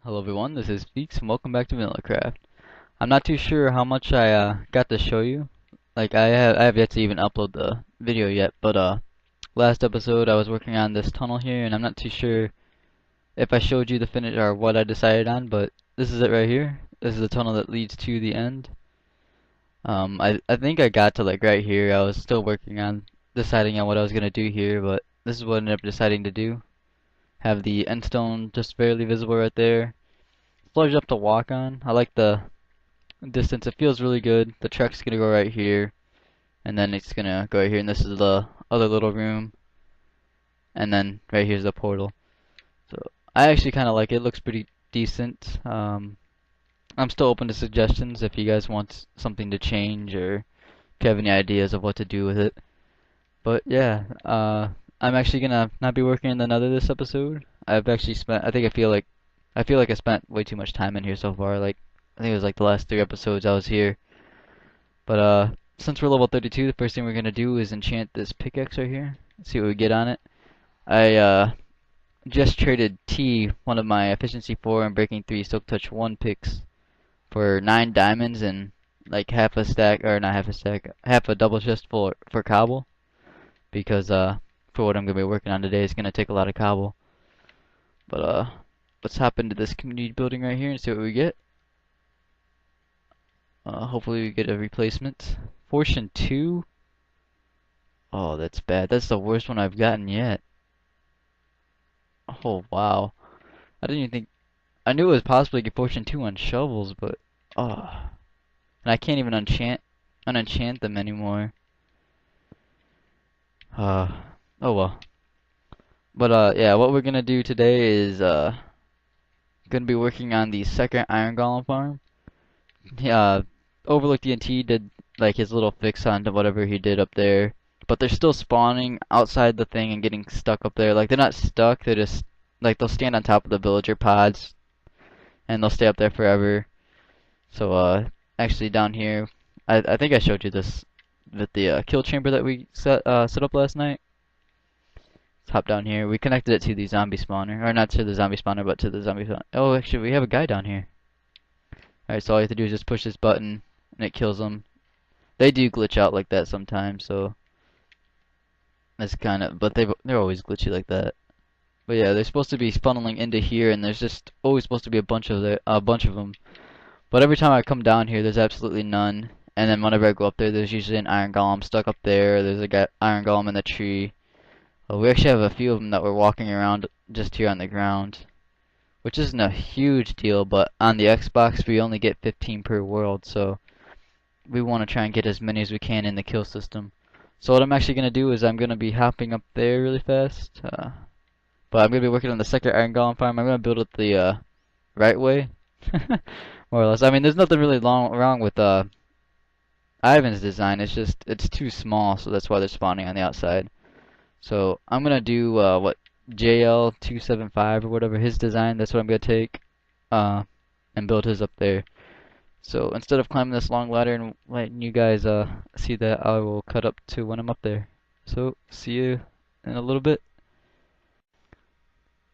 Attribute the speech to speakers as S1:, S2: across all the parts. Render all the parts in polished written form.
S1: Hello everyone, this is Feeks and welcome back to VanillaCraft. I'm not too sure how much I got to show you. Like I have yet to even upload the video yet, but last episode I was working on this tunnel here and I'm not too sure if I showed you the finish or what I decided on, but this is it right here. This is the tunnel that leads to the end. I think I got to like right here. I was still working on deciding on what I was gonna do here, but this is what I ended up deciding to do. Have the end stone just barely visible right there. Large enough to walk on. I like the distance. It feels really good. The truck's gonna go right here, and then it's gonna go right here, and this is the other little room, and then right here's the portal. So I actually kind of like it. It looks pretty decent. I'm still open to suggestions if you guys want something to change or if you have any ideas of what to do with it. But yeah, I'm actually gonna not be working in the Nether this episode. I've actually spent. I feel like I spent way too much time in here so far. Like I think it was like the last 3 episodes I was here. But since we're level 32, the first thing we're gonna do is enchant this pickaxe right here. See what we get on it. I just traded T, one of my efficiency 4 and breaking 3 silk touch 1 picks for 9 diamonds and like half a stack, or not half a stack, half a double chest for cobble. Because for what I'm gonna be working on today, it's gonna take a lot of cobble. But let's hop into this community building right here and see what we get. Hopefully we get a replacement. Fortune 2. Oh, that's bad. That's the worst one I've gotten yet. Oh, wow. I didn't even think... I knew it was possible to get Fortune 2 on shovels, but... Oh. And I can't even unenchant them anymore. Uh, oh well. But, yeah, what we're gonna do today is, gonna be working on the second iron golem farm. Overlook DNT did, like, his little fix onto whatever he did up there. But they're still spawning outside the thing and getting stuck up there. Like, they're not stuck, they're just, like, they'll stand on top of the villager pods and they'll stay up there forever. So, actually down here, I think I showed you this with the kill chamber that we set up last night. Let's hop down here. We connected it to the zombie spawner, or not to the zombie spawner, but to the zombie spawner. Oh, actually, we have a guy down here. Alright, so all you have to do is just push this button and it kills them. They do glitch out like that sometimes, so that's kind of, but they're always glitchy like that. But yeah, they're supposed to be funneling into here, and there's just always supposed to be a bunch of them. But every time I come down here, there's absolutely none. And then whenever I go up there, there's usually an iron golem stuck up there. There's a iron golem in the tree. We actually have a few of them that were walking around just here on the ground, which isn't a huge deal. But on the Xbox, we only get 15 per world, so we want to try and get as many as we can in the kill system. So what I'm actually going to do is I'm going to be hopping up there really fast. But I'm going to be working on the second iron golem farm. I'm going to build it the right way. More or less. I mean, there's nothing really wrong with Ivan's design. It's just, it's too small, so that's why they're spawning on the outside. So I'm going to do what JL275 or whatever, his design. That's what I'm going to take and build his up there. So instead of climbing this long ladder and letting you guys see that, I will cut up to when I'm up there. So see you in a little bit.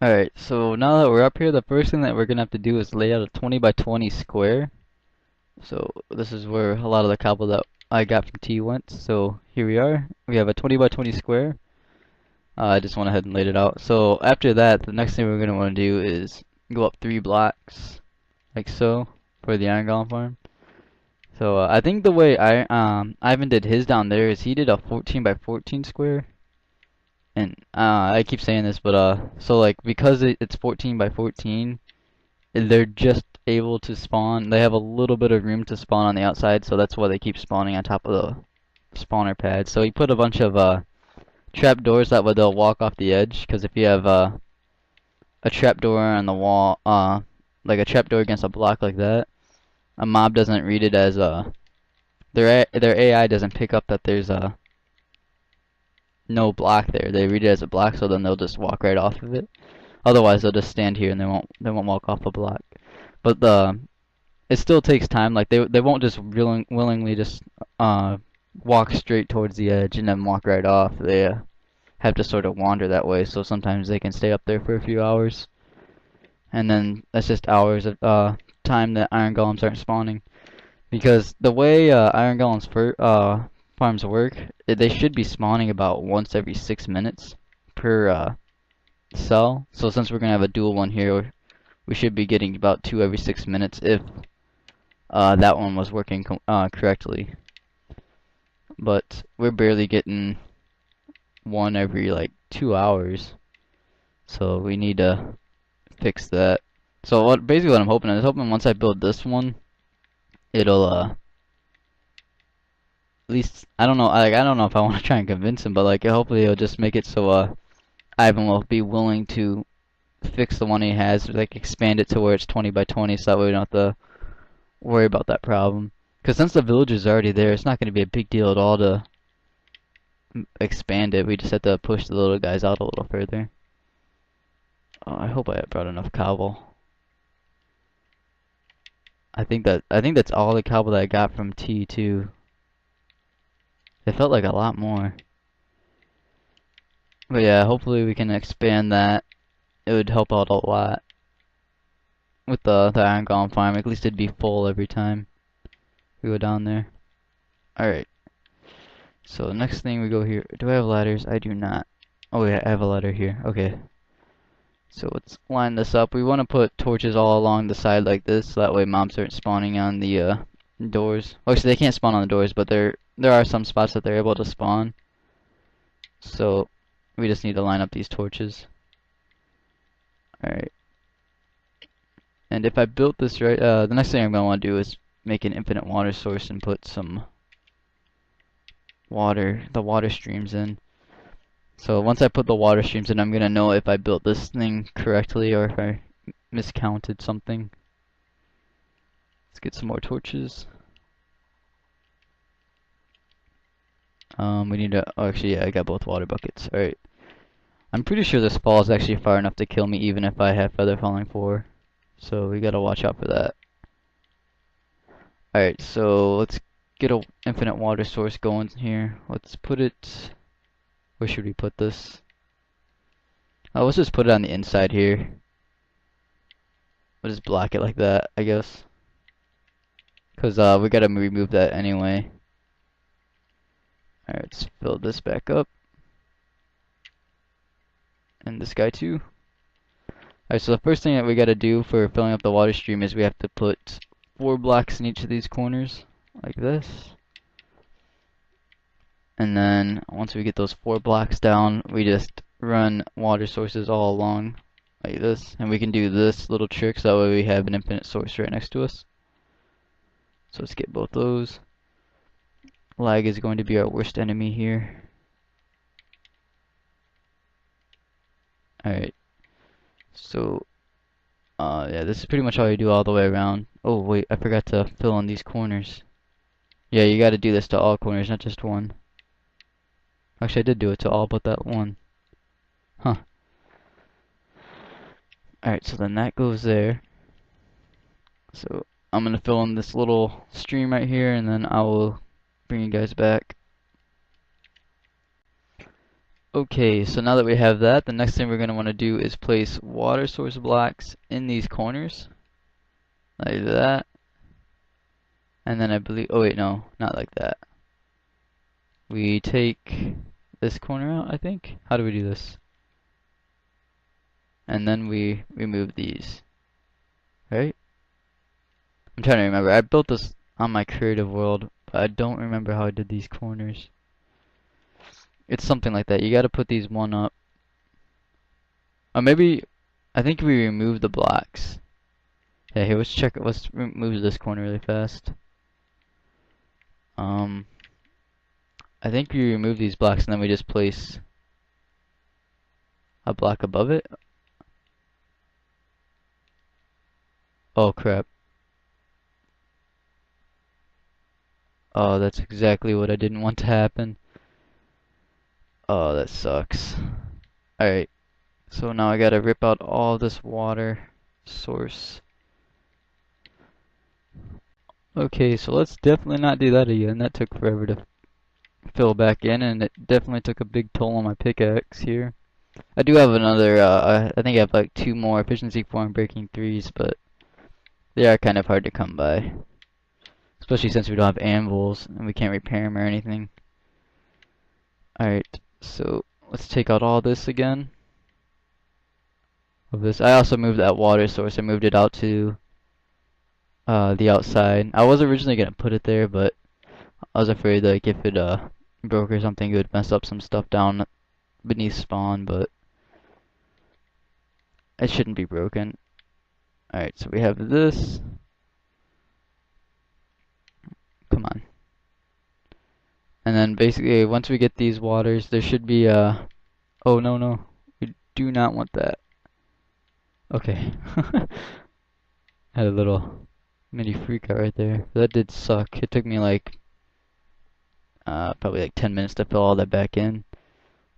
S1: Alright, so now that we're up here, the first thing that we're gonna have to do is lay out a 20 by 20 square. So this is where a lot of the cobble that I got from T went. So here we are. We have a 20 by 20 square. I just went ahead and laid it out. So after that, the next thing we're gonna want to do is go up 3 blocks, like so, for the iron golem farm. So I think the way Ivan did his down there is he did a 14 by 14 square. And I keep saying this, but so like because it's 14 by 14, they're just able to spawn. They have a little bit of room to spawn on the outside, so that's why they keep spawning on top of the spawner pad. So he put a bunch of trap doors that way they'll walk off the edge. Because if you have a trap door on the wall, like a trap door against a block like that, a mob doesn't read it as their AI doesn't pick up that there's no block there. They read it as a block, so then they'll just walk right off of it. Otherwise, they'll just stand here and they won't walk off a block. But it still takes time. Like they won't just willingly just walk straight towards the edge and then walk right off. They have to sort of wander that way. So sometimes they can stay up there for a few hours. and then that's just hours of time that iron golems aren't spawning. Because the way iron golems farms work, they should be spawning about once every 6 minutes per cell. So since we're gonna have a dual one here, we should be getting about 2 every 6 minutes if that one was working correctly. But we're barely getting one every like 2 hours, so we need to fix that. So basically what I'm hoping is once I build this one, it'll at least I don't know I don't know if I want to try and convince him, but like hopefully it'll just make it so Ivan will be willing to fix the one he has, like expand it to where it's 20 by 20, so that way we don't have to worry about that problem. Because since the village is already there, it's not going to be a big deal at all to expand it. We just have to push the little guys out a little further. Oh, I hope I brought enough cobble. I think that's all the cobble that I got from T2. It felt like a lot more. But yeah, hopefully we can expand that. It would help out a lot with the iron golem farm. At least it'd be full every time we go down there. Alright. So next thing we go here. Do I have ladders? I do not. Oh yeah, I have a ladder here. Okay. So let's line this up. We want to put torches all along the side like this, so that way mobs aren't spawning on the doors. Well, actually, they can't spawn on the doors, but there are some spots that they're able to spawn. So we just need to line up these torches. Alright. And if I built this right, the next thing I'm going to want to do is make an infinite water source and put some the water streams in. So once I put the water streams in, I'm going to know if I built this thing correctly or if I miscounted something. Let's get some more torches. We need to, oh actually yeah, I got both water buckets. Alright. I'm pretty sure this fall is actually far enough to kill me even if I have feather falling 4. So we gotta watch out for that. Alright, so let's get an infinite water source going here. Let's put it, where should we put this? Oh, let's just put it on the inside here. We'll just block it like that, I guess. Because we gotta remove that anyway. Alright, let's fill this back up. And this guy too. Alright, so the first thing that we gotta do for filling up the water stream is we have to put 4 blocks in each of these corners, like this. And then once we get those 4 blocks down, we just run water sources all along, like this. And we can do this little trick so that way we have an infinite source right next to us. So let's get both those. Lag is going to be our worst enemy here. Alright. So, yeah, this is pretty much all you do all the way around. Oh, wait, I forgot to fill in these corners. Yeah, you gotta do this to all corners, not just one. Actually, I did do it to all but that one. Huh. Alright, so then that goes there. So, I'm gonna fill in this little stream right here, and then I will bring you guys back. Okay, so now that we have that, the next thing we're going to want to do is place water source blocks in these corners. Like that. And then I believe, oh wait, no, not like that. We take this corner out, I think. How do we do this? And then we remove these. Right? I'm trying to remember. I built this on my creative world, but I don't remember how I did these corners. It's something like that. You gotta put these one up. Or maybe, I think we removed the blocks. Yeah, here, let's check it. Let's remove this corner really fast. I think we remove these blocks and then we just place a block above it. Oh crap. Oh, that's exactly what I didn't want to happen. Oh, that sucks. Alright, so now I gotta rip out all this water source. Okay, so let's definitely not do that again. That took forever to fill back in, and it definitely took a big toll on my pickaxe here. I do have another, I think I have like 2 more efficiency 4 and breaking 3s, but they are kind of hard to come by. Especially since we don't have anvils and we can't repair them or anything. Alright, so let's take out all this again. Of this. I also moved that water source. I moved it out to the outside. I was originally gonna put it there, but I was afraid like if it broke or something, it would mess up some stuff down beneath spawn, but it shouldn't be broken. Alright, so we have this. Come on. And then basically, once we get these waters, there should be oh no, no. We do not want that. Okay. Had a little mini freak out right there. That did suck. It took me like probably like 10 minutes to fill all that back in.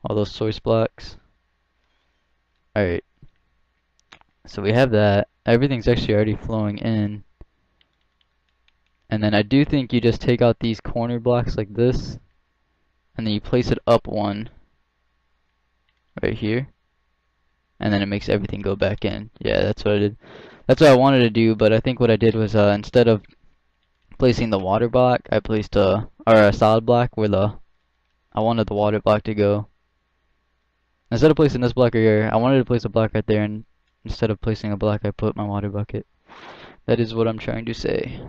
S1: All those source blocks. Alright. So we have that. Everything's actually already flowing in. And then I do think you just take out these corner blocks like this. And then you place it up one. Right here. And then it makes everything go back in. Yeah, that's what I did. That's what I wanted to do, but I think what I did was instead of placing the water block, I placed a solid block where I wanted the water block to go. Instead of placing this block right here, I wanted to place a block right there, and instead of placing a block, I put my water bucket. That is what I'm trying to say.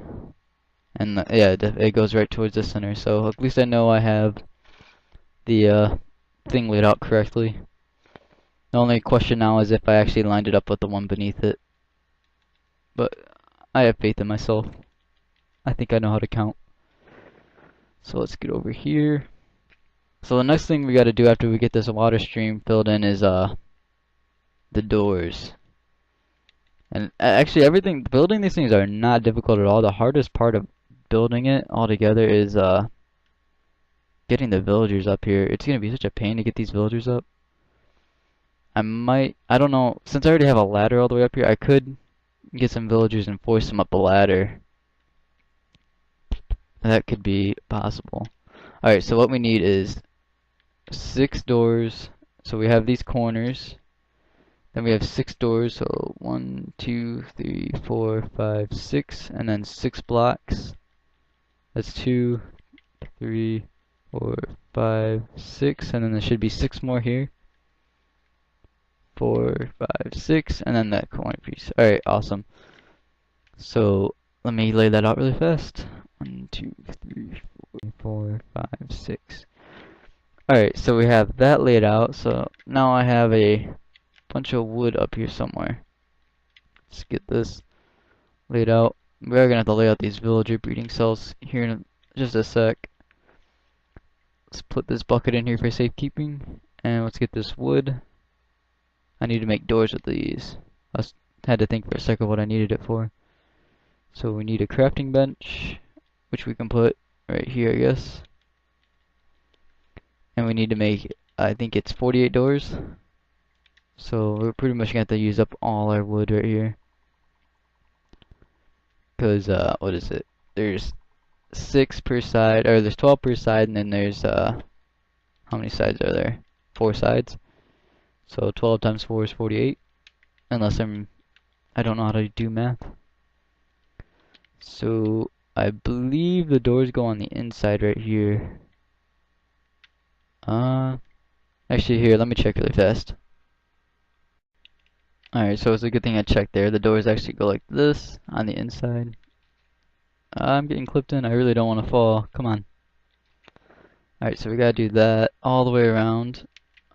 S1: And yeah, it goes right towards the center, so at least I know I have the thing laid out correctly. The only question now is if I actually lined it up with the one beneath it. But I have faith in myself. I think I know how to count. So let's get over here. So the next thing we gotta do after we get this water stream filled in is the doors. And actually building these things are not difficult at all. The hardest part of building it all together is getting the villagers up here. It's gonna be such a pain to get these villagers up. I don't know, since I already have a ladder all the way up here, I could get some villagers and force them up a ladder. That could be possible. Alright, so what we need is 6 doors. So we have these corners. Then we have 6 doors, so 1, 2, 3, 4, 5, 6, and then 6 blocks. That's 2, 3, 4, 5, 6, and then there should be 6 more here. 4, 5, 6, and then that corner piece. Alright, awesome. So let me lay that out really fast. 1, 2, 3, 4, 5, 6. Alright, so we have that laid out. So now I have a bunch of wood up here somewhere. Let's get this laid out. We are gonna have to lay out these villager breeding cells here in just a sec. Let's put this bucket in here for safekeeping, and let's get this wood. I need to make doors with these. I had to think for a second what I needed it for. So we need a crafting bench, which we can put right here, I guess. And we need to make, I think it's 48 doors. So we're pretty much gonna have to use up all our wood right here. Cause what is it? There's 6 per side, or there's 12 per side, and then there's how many sides are there? 4 sides. So 12 times 4 is 48. Unless I don't know how to do math. So I believe the doors go on the inside right here. Actually here, let me check really fast. Alright, so it's a good thing I checked there. The doors actually go like this on the inside. I'm getting clipped in. I really don't want to fall. Come on. Alright, so we gotta do that all the way around.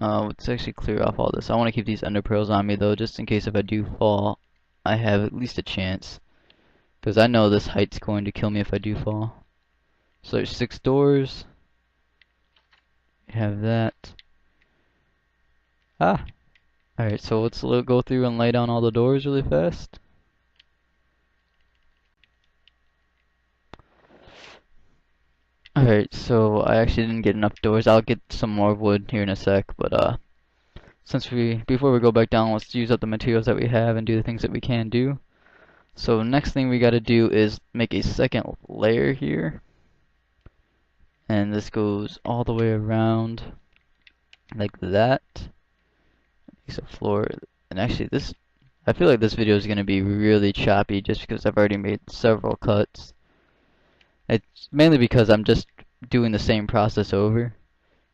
S1: Let's actually clear off all this. I want to keep these ender pearls on me though, just in case if I do fall, I have at least a chance. Because I know this height's going to kill me if I do fall. So there's 6 doors. We have that. Ah! Alright, so let's go through and lay down all the doors really fast. Alright, so I actually didn't get enough doors. I'll get some more wood here in a sec, but before we go back down, let's use up the materials that we have and do the things that we can do. So next thing we gotta do is make a second layer here. And this goes all the way around like that. Fix the floor. And actually, I feel like this video is gonna be really choppy just because I've already made several cuts. It's mainly because I'm just doing the same process over.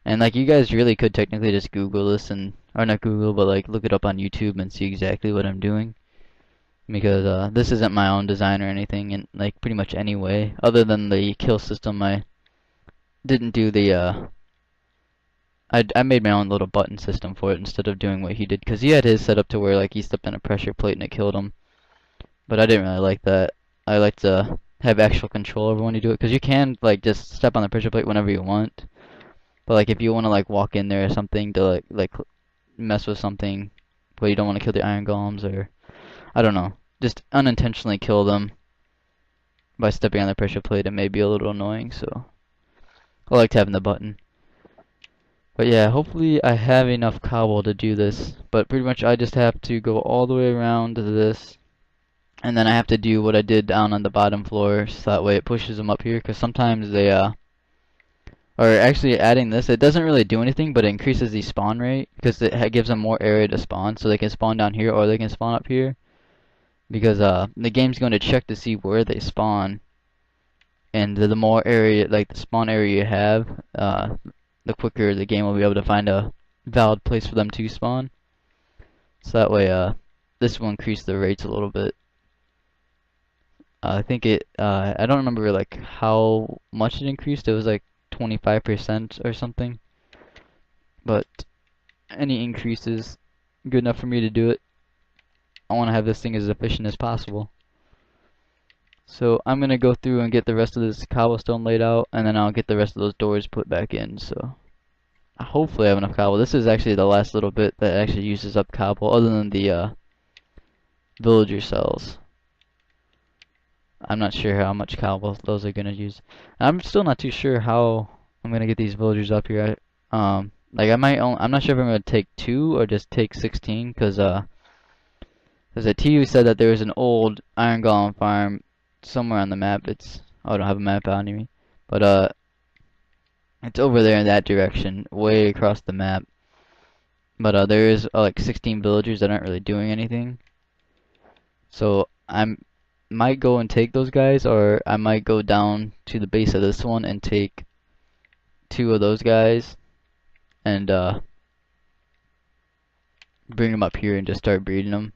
S1: And like you guys really could technically just Google this and, or not Google, but like look it up on YouTube and see exactly what I'm doing. Because this isn't my own design or anything in like pretty much any way. Other than the kill system, I didn't do the I made my own little button system for it instead of doing what he did. Because he had his set up to where like he stepped on a pressure plate and it killed him. But I didn't really like that. I like to have actual control over when you do it. Because you can like just step on the pressure plate whenever you want. But like if you want to like walk in there or something to like mess with something, but you don't want to kill the iron golems or I don't know, just unintentionally kill them by stepping on the pressure plate, it may be a little annoying. So I liked having the button. But yeah, hopefully I have enough cobble to do this. But pretty much I just have to go all the way around to this. And then I have to do what I did down on the bottom floor, so that way it pushes them up here. Because sometimes they, or actually adding this, it doesn't really do anything, but it increases the spawn rate. Because it gives them more area to spawn. So they can spawn down here or they can spawn up here. Because the game's going to check to see where they spawn. And the more area, like the spawn area you have, the quicker the game will be able to find a valid place for them to spawn. So that way, this will increase the rates a little bit. I think I don't remember like how much it increased. It was like 25% or something. But any increase is good enough for me to do it. I want to have this thing as efficient as possible. So I'm going to go through and get the rest of this cobblestone laid out, and then I'll get the rest of those doors put back in. So hopefully I have enough cobble. This is actually the last little bit that actually uses up cobble, other than the villager cells. I'm not sure how much cobble those are going to use. I'm still not too sure how I'm going to get these villagers up here. Like I'm not sure if I'm going to take 2 or just take 16, because there's a TU said that there was an old iron golem farm somewhere on the map. I don't have a map on me, but it's over there in that direction, way across the map. But there is like 16 villagers that aren't really doing anything. So I might go and take those guys, or I might go down to the base of this one and take 2 of those guys and bring them up here and just start breeding them.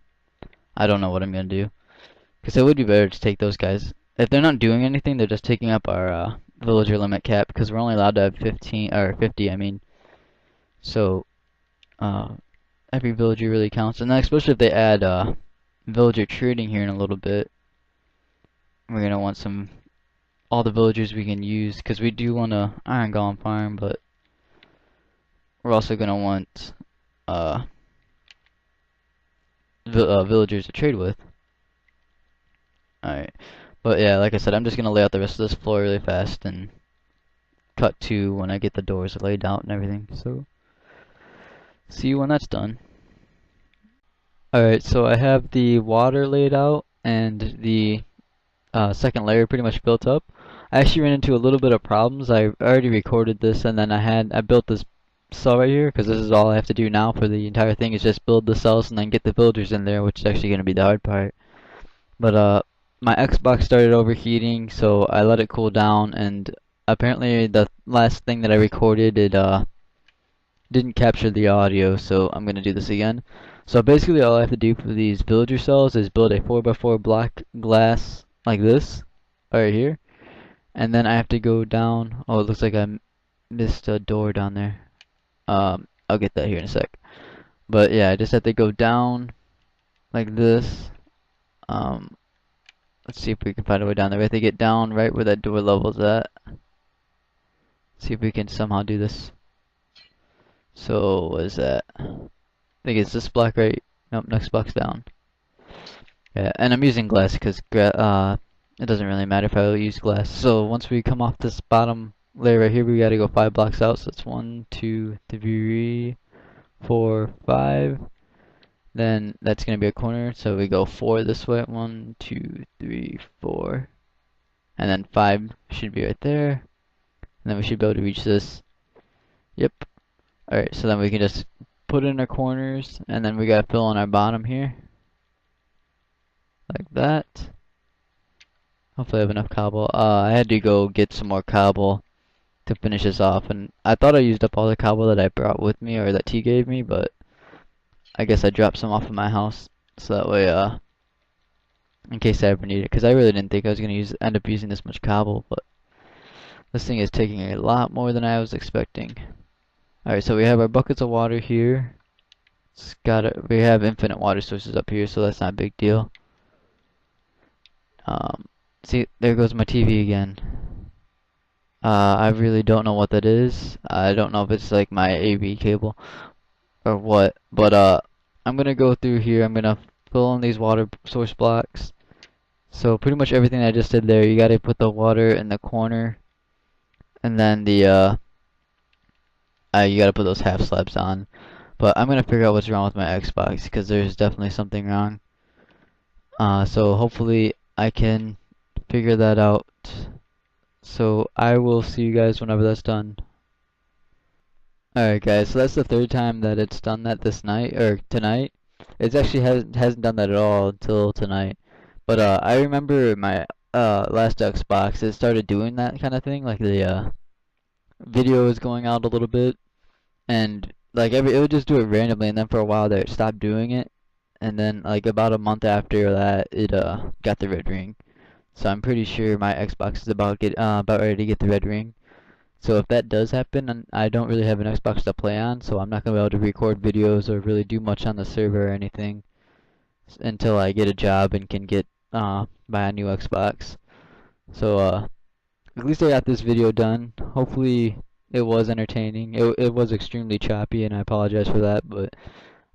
S1: I don't know what I'm gonna do, because it would be better to take those guys. If they're not doing anything, they're just taking up our villager limit cap, because we're only allowed to have 15 or 50. I mean, so every villager really counts, and then especially if they add villager trading here in a little bit, we're gonna want all the villagers we can use, because we do want a iron golem farm, but we're also gonna want villagers to trade with. Alright, but yeah, like I said, I'm just gonna lay out the rest of this floor really fast and cut to when I get the doors laid out and everything. So see you when that's done. Alright, so I have the water laid out and the second layer pretty much built up. I actually ran into a little bit of problems. I already recorded this, and then I built this cell right here, because this is all I have to do now for the entire thing, is just build the cells and then get the villagers in there, which is actually going to be the hard part. But my Xbox started overheating, so I let it cool down, and apparently the last thing that I recorded, it didn't capture the audio, so I'm going to do this again. So basically all I have to do for these villager cells is build a 4x4 block glass like this, right here. And then I have to go down. Oh, it looks like I missed a door down there. I'll get that here in a sec. But yeah, I just have to go down like this. Let's see if we can find a way down there. We have to get down right where that door level's at. See if we can somehow do this. So, what is that? I think it's this block, right? Nope, next block's down. Yeah, and I'm using glass because it doesn't really matter if I use glass. So once we come off this bottom layer right here, we gotta go 5 blocks out. So it's 1, 2, 3, 4, 5. Then that's gonna be a corner. So we go 4 this way. 1, 2, 3, 4, and then 5 should be right there. And then we should be able to reach this. Yep. All right. So then we can just put in our corners, and then we gotta fill in our bottom here, like that. Hopefully I have enough cobble. I had to go get some more cobble to finish this off, and I thought I used up all the cobble that I brought with me, or that T gave me, but I guess I dropped some off at my house, so that way, in case I ever need it, because I really didn't think I was gonna end up using this much cobble, but this thing is taking a lot more than I was expecting. Alright, so we have our buckets of water here. We have infinite water sources up here, so that's not a big deal. See, there goes my TV again. I really don't know what that is. I don't know if it's like my AV cable or what, but I'm gonna go through here. I'm gonna fill in these water source blocks. So pretty much everything I just did there, you gotta put the water in the corner, and then you gotta put those half slabs on. But I'm gonna figure out what's wrong with my Xbox, because there's definitely something wrong. So hopefully I can figure that out. So I will see you guys whenever that's done. Alright guys, so that's the third time that it's done that this night, or tonight. It actually hasn't done that at all until tonight. But I remember my last Xbox, it started doing that kind of thing, like the video was going out a little bit, and like it would just do it randomly, and then for a while there it stopped doing it, and then like about a month after that it got the red ring. So I'm pretty sure my Xbox is about ready to get the red ring. So if that does happen, and I don't really have an Xbox to play on, so I'm not gonna be able to record videos or really do much on the server or anything until I get a job and can buy a new Xbox. So at least I got this video done. Hopefully it was entertaining. It was extremely choppy, and I apologize for that, but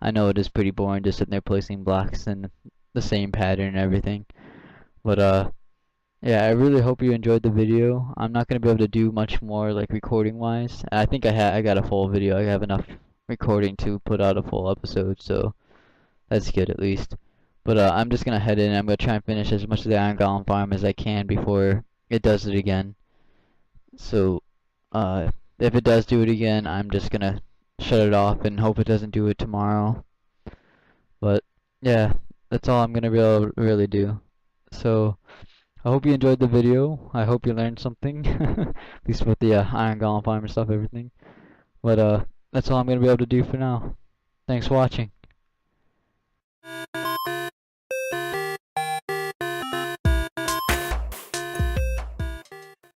S1: I know it is pretty boring just sitting there placing blocks in the same pattern and everything. But yeah, I really hope you enjoyed the video. I'm not gonna be able to do much more like recording wise. I think I got a full video. I have enough recording to put out a full episode, so that's good at least. But I'm just gonna head in. I'm gonna try and finish as much of the iron golem farm as I can before it does it again. So if it does do it again, I'm just gonna shut it off and hope it doesn't do it tomorrow. But yeah, that's all I'm gonna be able to really do. So I hope you enjoyed the video. I hope you learned something, at least with the iron golem farm and stuff, everything. But that's all I'm gonna be able to do for now. Thanks for watching.